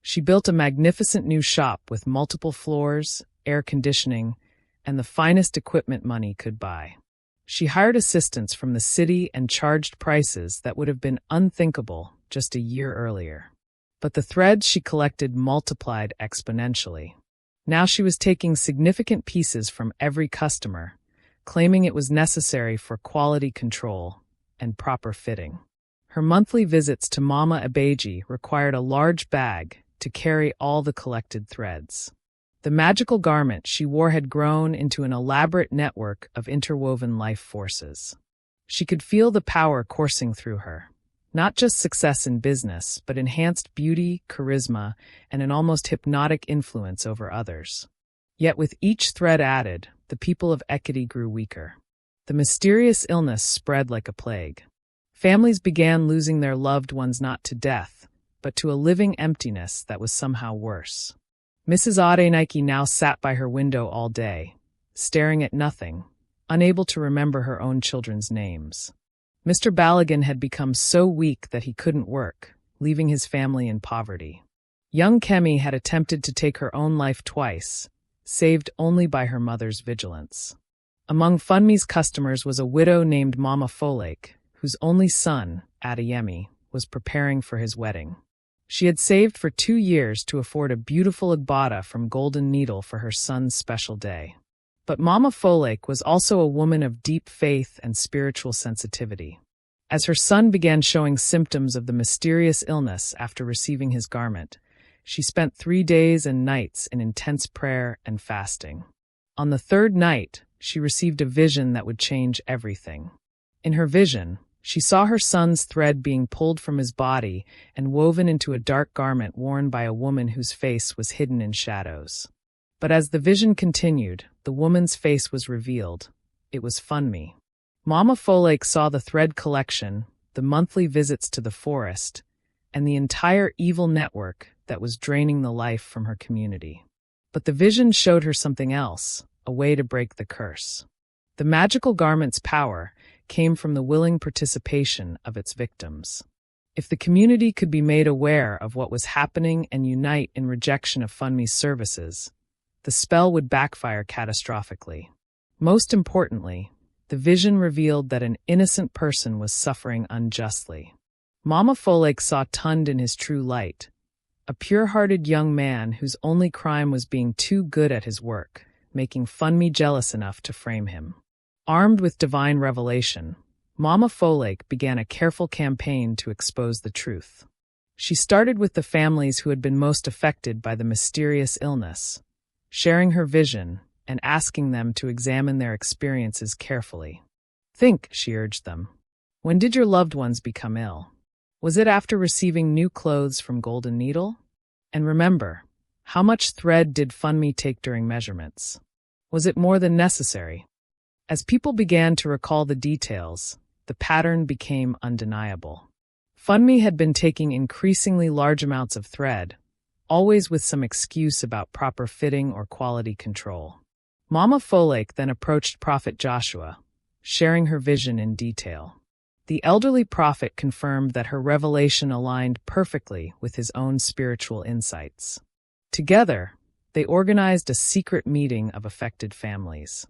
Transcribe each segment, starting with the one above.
She built a magnificent new shop with multiple floors, air conditioning, and the finest equipment money could buy. She hired assistants from the city and charged prices that would have been unthinkable just a year earlier. But the threads she collected multiplied exponentially. Now she was taking significant pieces from every customer, claiming it was necessary for quality control and proper fitting. Her monthly visits to Mama Abeji required a large bag to carry all the collected threads. The magical garment she wore had grown into an elaborate network of interwoven life forces. She could feel the power coursing through her. Not just success in business, but enhanced beauty, charisma, and an almost hypnotic influence over others. Yet with each thread added, the people of Ekiti grew weaker. The mysterious illness spread like a plague. Families began losing their loved ones not to death, but to a living emptiness that was somehow worse. Mrs. Adenike now sat by her window all day, staring at nothing, unable to remember her own children's names. Mr. Balagan had become so weak that he couldn't work, leaving his family in poverty. Young Kemi had attempted to take her own life twice, saved only by her mother's vigilance. Among Funmi's customers was a widow named Mama Folake, whose only son, Adeyemi, was preparing for his wedding. She had saved for 2 years to afford a beautiful agbada from Golden Needle for her son's special day. But Mama Folake was also a woman of deep faith and spiritual sensitivity. As her son began showing symptoms of the mysterious illness after receiving his garment, she spent 3 days and nights in intense prayer and fasting. On the 3rd night, she received a vision that would change everything. In her vision, she saw her son's thread being pulled from his body and woven into a dark garment worn by a woman whose face was hidden in shadows. But as the vision continued, the woman's face was revealed. It was Funmi. Mama Folake saw the thread collection, the monthly visits to the forest, and the entire evil network that was draining the life from her community. But the vision showed her something else, a way to break the curse. The magical garment's power came from the willing participation of its victims. If the community could be made aware of what was happening and unite in rejection of Funmi's services, the spell would backfire catastrophically. Most importantly, the vision revealed that an innocent person was suffering unjustly. Mama Folake saw Tunde in his true light, a pure-hearted young man whose only crime was being too good at his work, making Funmi jealous enough to frame him. Armed with divine revelation, Mama Folake began a careful campaign to expose the truth. She started with the families who had been most affected by the mysterious illness, sharing her vision and asking them to examine their experiences carefully. Think, she urged them. When did your loved ones become ill? Was it after receiving new clothes from Golden Needle? And remember, how much thread did Funmi take during measurements? Was it more than necessary? As people began to recall the details, the pattern became undeniable. Funmi had been taking increasingly large amounts of thread, always with some excuse about proper fitting or quality control. Mama Folake then approached Prophet Joshua, sharing her vision in detail. The elderly prophet confirmed that her revelation aligned perfectly with his own spiritual insights. Together, they organized a secret meeting of affected families.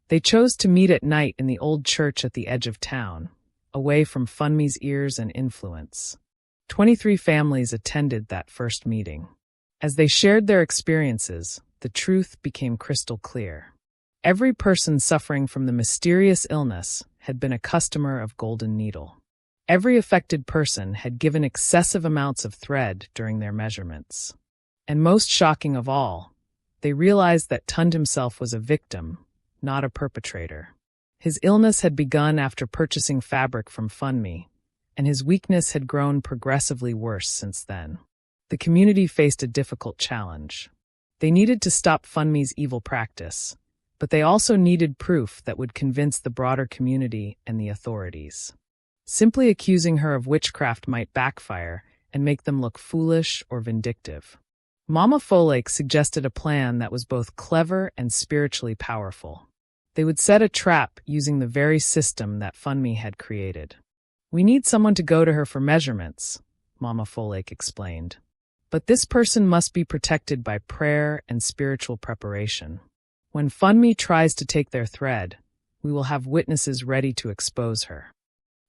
They chose to meet at night in the old church at the edge of town, away from Funmi's ears and influence. 23 families attended that first meeting. As they shared their experiences, the truth became crystal clear. Every person suffering from the mysterious illness had been a customer of Golden Needle. Every affected person had given excessive amounts of thread during their measurements. And most shocking of all, they realized that Tunde himself was a victim, not a perpetrator. His illness had begun after purchasing fabric from Funmi, and his weakness had grown progressively worse since then. The community faced a difficult challenge. They needed to stop Funmi's evil practice, but they also needed proof that would convince the broader community and the authorities. Simply accusing her of witchcraft might backfire and make them look foolish or vindictive. Mama Folake suggested a plan that was both clever and spiritually powerful. They would set a trap using the very system that Funmi had created. We need someone to go to her for measurements, Mama Folake explained. But this person must be protected by prayer and spiritual preparation. When Funmi tries to take their thread, we will have witnesses ready to expose her.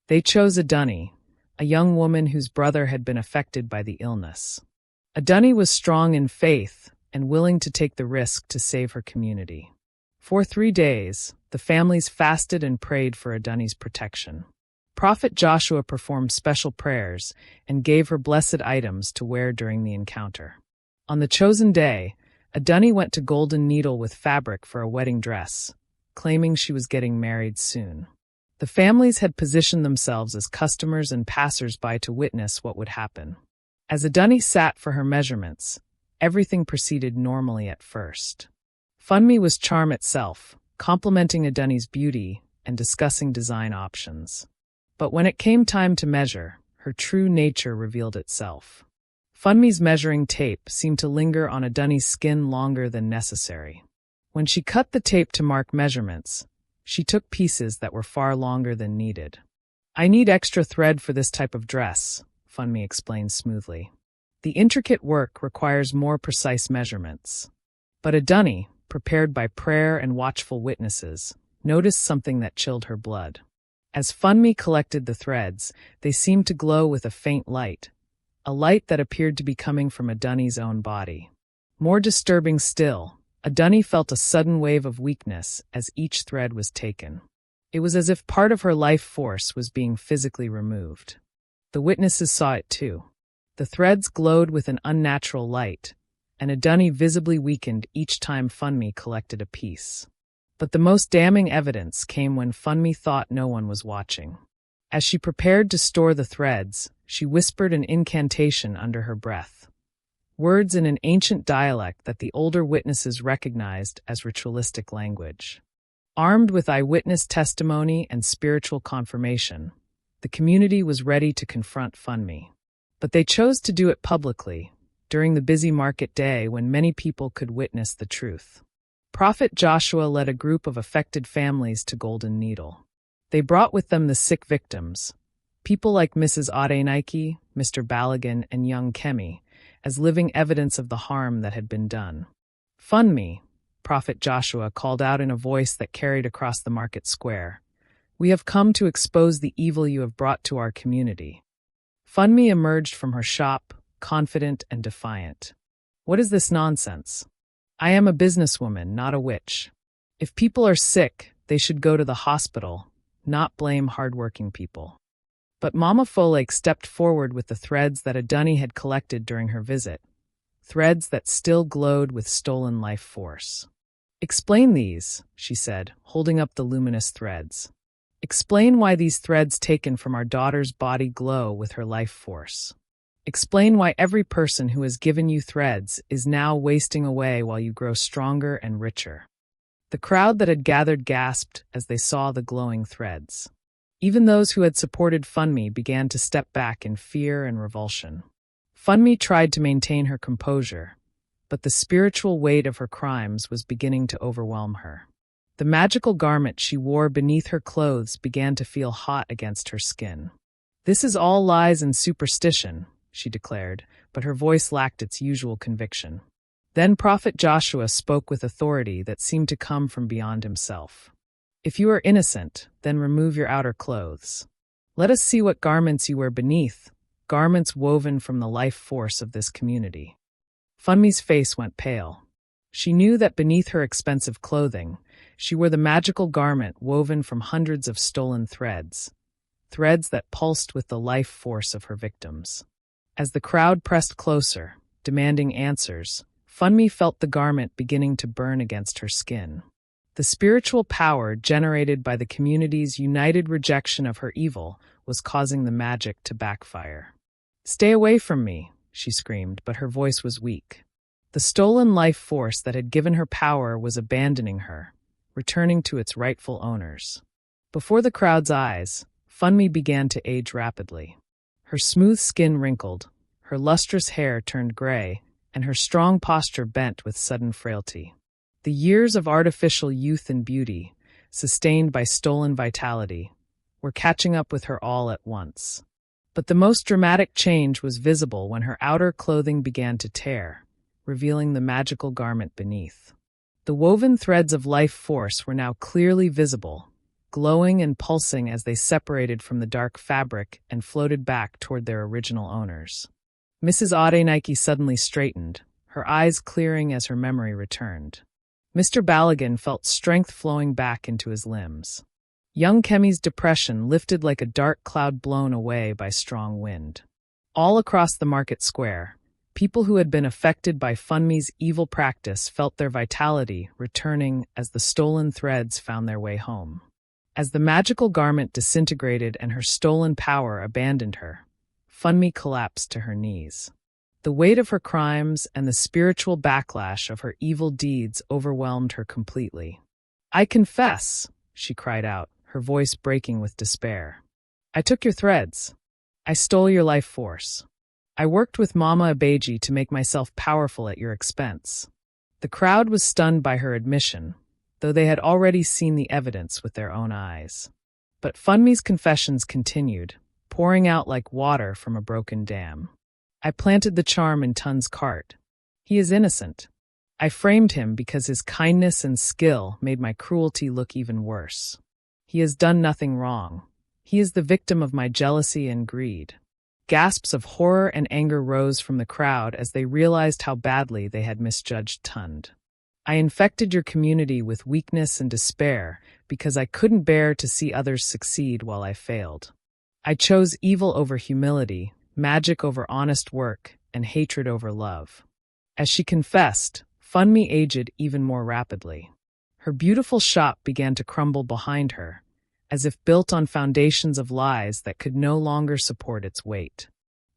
They chose Adunni, a young woman whose brother had been affected by the illness. Adunni was strong in faith and willing to take the risk to save her community. For 3 days, the families fasted and prayed for Adunni's protection. Prophet Joshua performed special prayers and gave her blessed items to wear during the encounter. On the chosen day, Adunni went to Golden Needle with fabric for a wedding dress, claiming she was getting married soon. The families had positioned themselves as customers and passers-by to witness what would happen. As Adunni sat for her measurements, everything proceeded normally at first. Funmi was charm itself, complimenting Adunni's beauty and discussing design options. But when it came time to measure, her true nature revealed itself. Funmi's measuring tape seemed to linger on Adunni's skin longer than necessary. When she cut the tape to mark measurements, she took pieces that were far longer than needed. "I need extra thread for this type of dress," Funmi explained smoothly. "The intricate work requires more precise measurements." But Adunni, prepared by prayer and watchful witnesses, noticed something that chilled her blood. As Funmi collected the threads, they seemed to glow with a faint light, a light that appeared to be coming from Adunni's own body. More disturbing still, Adunni felt a sudden wave of weakness as each thread was taken. It was as if part of her life force was being physically removed. The witnesses saw it too. The threads glowed with an unnatural light, and Adunni visibly weakened each time Funmi collected a piece. But the most damning evidence came when Funmi thought no one was watching. As she prepared to store the threads, she whispered an incantation under her breath. Words in an ancient dialect that the older witnesses recognized as ritualistic language. Armed with eyewitness testimony and spiritual confirmation, the community was ready to confront Funmi. But they chose to do it publicly, during the busy market day when many people could witness the truth. Prophet Joshua led a group of affected families to Golden Needle. They brought with them the sick victims, people like Mrs. Adenaiki, Mr. Balagan, and young Kemi, as living evidence of the harm that had been done. "Funmi," Prophet Joshua called out in a voice that carried across the market square, "we have come to expose the evil you have brought to our community." Funmi emerged from her shop, confident and defiant. "What is this nonsense? I am a businesswoman, not a witch. If people are sick, they should go to the hospital, not blame hardworking people." But Mama Folake stepped forward with the threads that Adunni had collected during her visit, threads that still glowed with stolen life force. "Explain these," she said, holding up the luminous threads. "Explain why these threads taken from our daughter's body glow with her life force. Explain why every person who has given you threads is now wasting away while you grow stronger and richer." The crowd that had gathered gasped as they saw the glowing threads. Even those who had supported Funmi began to step back in fear and revulsion. Funmi tried to maintain her composure, but the spiritual weight of her crimes was beginning to overwhelm her. The magical garment she wore beneath her clothes began to feel hot against her skin. "This is all lies and superstition," she declared, but her voice lacked its usual conviction. Then Prophet Joshua spoke with authority that seemed to come from beyond himself. "If you are innocent, then remove your outer clothes. Let us see what garments you wear beneath, garments woven from the life force of this community." Funmi's face went pale. She knew that beneath her expensive clothing, she wore the magical garment woven from hundreds of stolen threads, threads that pulsed with the life force of her victims. As the crowd pressed closer, demanding answers, Funmi felt the garment beginning to burn against her skin. The spiritual power generated by the community's united rejection of her evil was causing the magic to backfire. "Stay away from me," she screamed, but her voice was weak. The stolen life force that had given her power was abandoning her, returning to its rightful owners. Before the crowd's eyes, Funmi began to age rapidly. Her smooth skin wrinkled, her lustrous hair turned gray, and her strong posture bent with sudden frailty. The years of artificial youth and beauty, sustained by stolen vitality, were catching up with her all at once. But the most dramatic change was visible when her outer clothing began to tear, revealing the magical garment beneath. The woven threads of life force were now clearly visible, glowing and pulsing as they separated from the dark fabric and floated back toward their original owners. Mrs. Adenike suddenly straightened, her eyes clearing as her memory returned. Mr. Balogun felt strength flowing back into his limbs. Young Kemi's depression lifted like a dark cloud blown away by strong wind. All across the market square, people who had been affected by Funmi's evil practice felt their vitality returning as the stolen threads found their way home. As the magical garment disintegrated and her stolen power abandoned her, Funmi collapsed to her knees. The weight of her crimes and the spiritual backlash of her evil deeds overwhelmed her completely. "I confess," she cried out, her voice breaking with despair. "I took your threads. I stole your life force. I worked with Mama Abeji to make myself powerful at your expense." The crowd was stunned by her admission, though they had already seen the evidence with their own eyes. But Funmi's confessions continued, pouring out like water from a broken dam. "I planted the charm in Tun's cart. He is innocent. I framed him because his kindness and skill made my cruelty look even worse. He has done nothing wrong. He is the victim of my jealousy and greed." Gasps of horror and anger rose from the crowd as they realized how badly they had misjudged Tund. "I infected your community with weakness and despair because I couldn't bear to see others succeed while I failed. I chose evil over humility, magic over honest work, and hatred over love." As she confessed, Funmi aged even more rapidly. Her beautiful shop began to crumble behind her, as if built on foundations of lies that could no longer support its weight.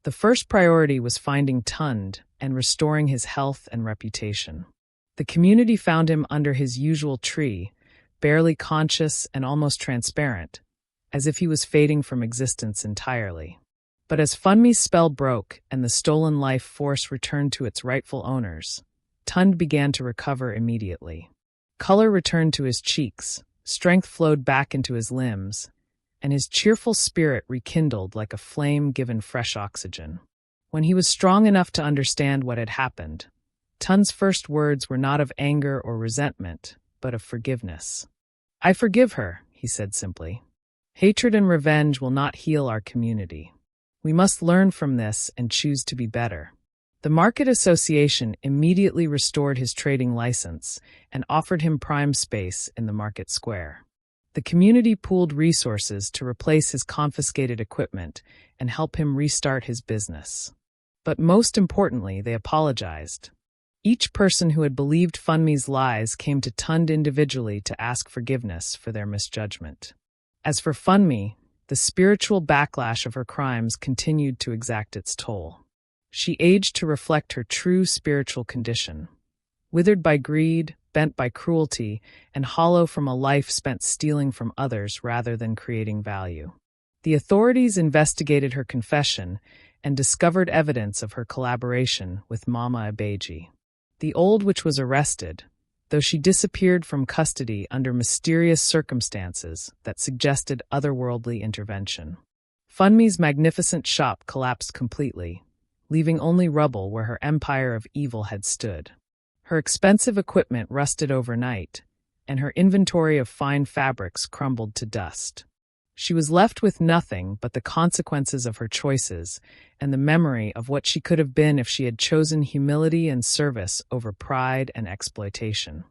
The first priority was finding Tund and restoring his health and reputation. The community found him under his usual tree, barely conscious and almost transparent, as if he was fading from existence entirely. But as Funmi's spell broke and the stolen life force returned to its rightful owners, Tund began to recover immediately. Color returned to his cheeks, strength flowed back into his limbs, and his cheerful spirit rekindled like a flame given fresh oxygen. When he was strong enough to understand what had happened, Tund's first words were not of anger or resentment, but of forgiveness. "I forgive her," he said simply. "Hatred and revenge will not heal our community. We must learn from this and choose to be better." The Market Association immediately restored his trading license and offered him prime space in the market square. The community pooled resources to replace his confiscated equipment and help him restart his business. But most importantly, they apologized. Each person who had believed Funmi's lies came to Tund individually to ask forgiveness for their misjudgment. As for Funmi, the spiritual backlash of her crimes continued to exact its toll. She aged to reflect her true spiritual condition. Withered by greed, bent by cruelty, and hollow from a life spent stealing from others rather than creating value. The authorities investigated her confession and discovered evidence of her collaboration with Mama Abeji. The old witch was arrested, though she disappeared from custody under mysterious circumstances that suggested otherworldly intervention. Funmi's magnificent shop collapsed completely, leaving only rubble where her empire of evil had stood. Her expensive equipment rusted overnight, and her inventory of fine fabrics crumbled to dust. She was left with nothing but the consequences of her choices and the memory of what she could have been if she had chosen humility and service over pride and exploitation.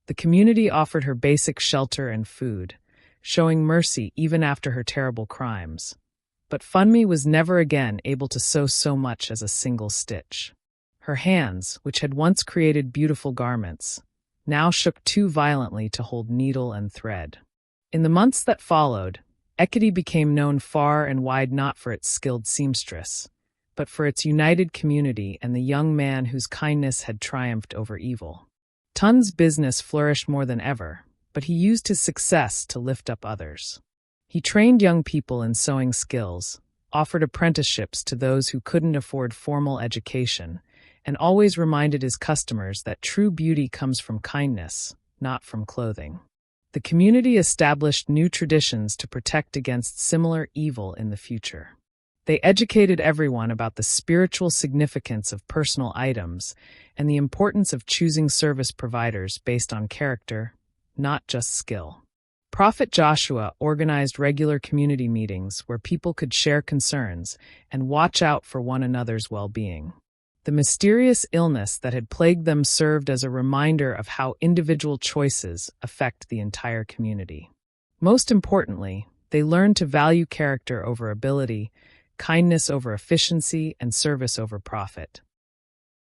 The community offered her basic shelter and food, showing mercy even after her terrible crimes. But Funmi was never again able to sew so much as a single stitch. Her hands, which had once created beautiful garments, now shook too violently to hold needle and thread. In the months that followed, Ekiti became known far and wide not for its skilled seamstress, but for its united community and the young man whose kindness had triumphed over evil. Tun's business flourished more than ever, but he used his success to lift up others. He trained young people in sewing skills, offered apprenticeships to those who couldn't afford formal education, and always reminded his customers that true beauty comes from kindness, not from clothing. The community established new traditions to protect against similar evil in the future. They educated everyone about the spiritual significance of personal items and the importance of choosing service providers based on character, not just skill. Prophet Joshua organized regular community meetings where people could share concerns and watch out for one another's well-being. The mysterious illness that had plagued them served as a reminder of how individual choices affect the entire community. Most importantly, they learned to value character over ability, kindness over efficiency, and service over profit.